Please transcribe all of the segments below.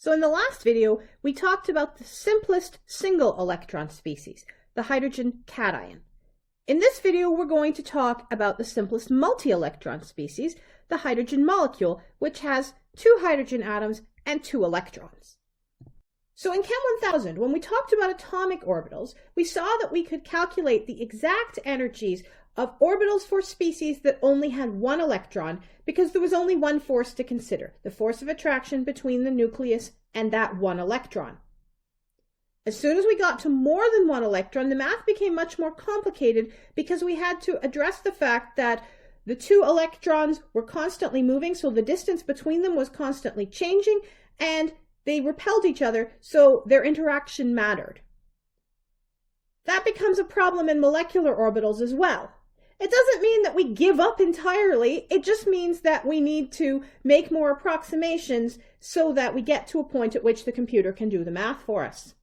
So in the last video, we talked about the simplest single electron species, the hydrogen cation. In this video, we're going to talk about the simplest multi-electron species, the hydrogen molecule, which has 2 hydrogen atoms and 2 electrons. So in Chem 1000, when we talked about atomic orbitals, we saw that we could calculate the exact energies of orbitals for species that only had 1 electron because there was only one force to consider, the force of attraction between the nucleus and that 1 electron. As soon as we got to more than 1 electron, the math became much more complicated because we had to address the fact that the 2 electrons were constantly moving, so the distance between them was constantly changing, and they repelled each other, so their interaction mattered. That becomes a problem in molecular orbitals as well. It doesn't mean that we give up entirely, it just means that we need to make more approximations so that we get to a point at which the computer can do the math for us.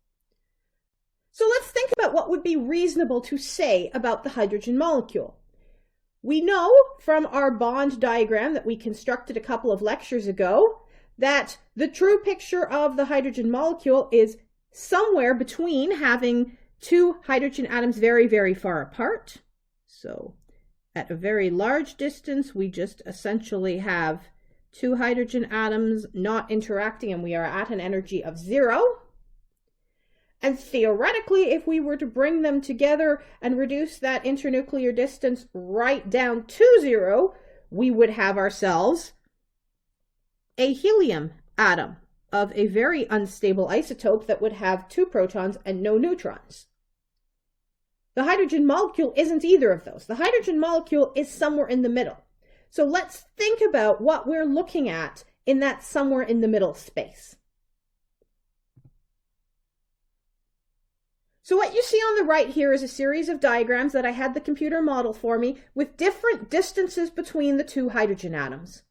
So let's think about what would be reasonable to say about the hydrogen molecule. We know from our bond diagram that we constructed a couple of lectures ago that the true picture of the hydrogen molecule is somewhere between having 2 hydrogen atoms very, very far apart. So at a very large distance, we just essentially have 2 hydrogen atoms not interacting, and we are at an energy of 0. And theoretically, if we were to bring them together and reduce that internuclear distance right down to 0, we would have ourselves a helium atom of a very unstable isotope that would have 2 protons and no neutrons. The hydrogen molecule isn't either of those. The hydrogen molecule is somewhere in the middle. So let's think about what we're looking at in that somewhere in the middle space. So what you see on the right here is a series of diagrams that I had the computer model for me with different distances between the 2 hydrogen atoms.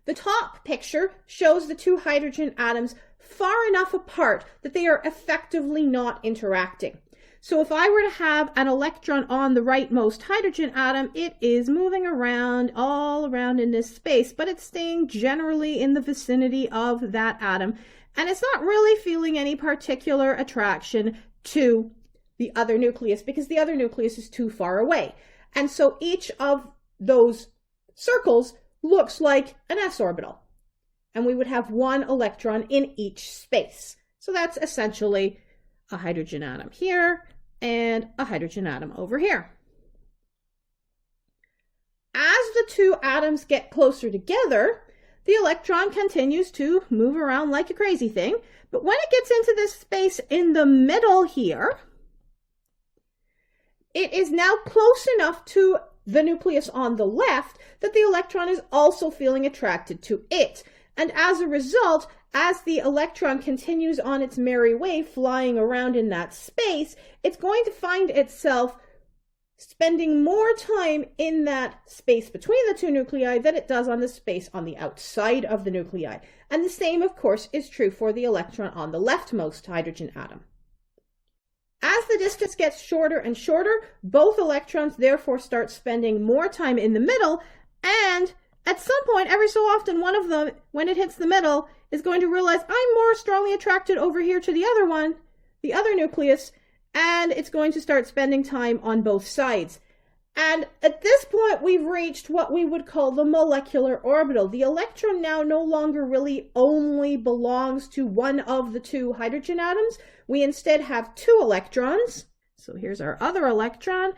The top picture shows the 2 hydrogen atoms far enough apart that they are effectively not interacting. So if I were to have an electron on the rightmost hydrogen atom, it is moving around all around in this space, but it's staying generally in the vicinity of that atom, and it's not really feeling any particular attraction to the other nucleus because the other nucleus is too far away. And so each of those circles looks like an s orbital, and we would have 1 electron in each space. So that's essentially a hydrogen atom here and a hydrogen atom over here. As the 2 atoms get closer together, the electron continues to move around like a crazy thing, but when it gets into this space in the middle here, it is now close enough to the nucleus on the left that the electron is also feeling attracted to it. And as a result, as the electron continues on its merry way flying around in that space, it's going to find itself spending more time in that space between the 2 nuclei than it does on the space on the outside of the nuclei. And the same, of course, is true for the electron on the leftmost hydrogen atom. As the distance gets shorter and shorter, both electrons therefore start spending more time in the middle, and at some point, every so often, one of them, when it hits the middle, is going to realize I'm more strongly attracted over here to the other one, the other nucleus, and it's going to start spending time on both sides. And at this point, we've reached what we would call the molecular orbital. The electron now no longer really only belongs to one of the 2 hydrogen atoms. We instead have 2 electrons. So here's our other electron.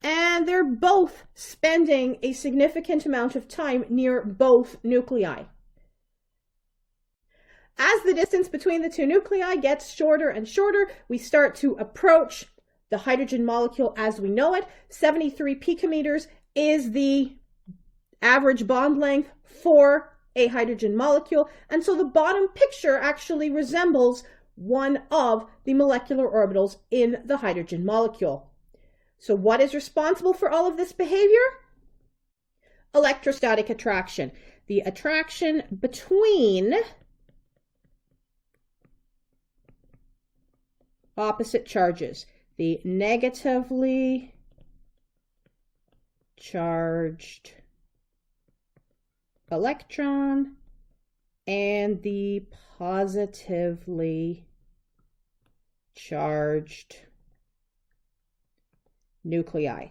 And they're both spending a significant amount of time near both nuclei. As the distance between the 2 nuclei gets shorter and shorter, we start to approach the hydrogen molecule as we know it. 73 picometers is the average bond length for a hydrogen molecule. And so the bottom picture actually resembles one of the molecular orbitals in the hydrogen molecule. So what is responsible for all of this behavior? Electrostatic attraction. The attraction between opposite charges. The negatively charged electron and and the positively charged nuclei.